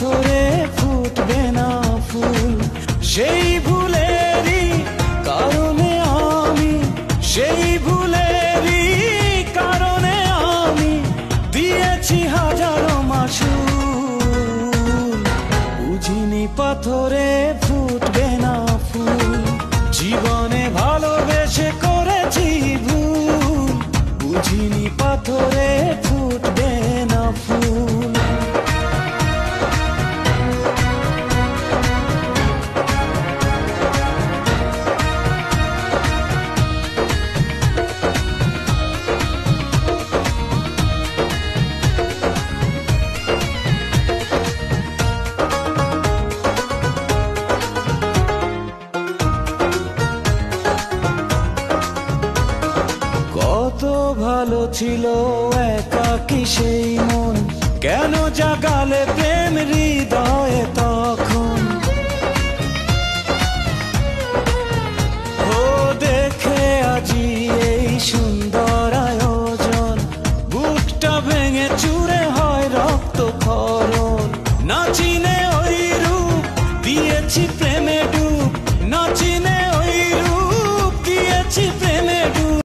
পাথরে ফুটবে না ফুল। সেই ভুলেরই কারণে আমি, সেই ভুলেরই কারণে আমি দিয়েছি হাজারো মাসুল। বুঝিনি পাথরে ফুটবে না ফুল, জীবনে ভালোবেসে করেছি ভুল। বুঝিনি পাথরে ফুটবে না ফুল। কত ভালো ছিল একাকী সেই মন, কেন জাগালে প্রেম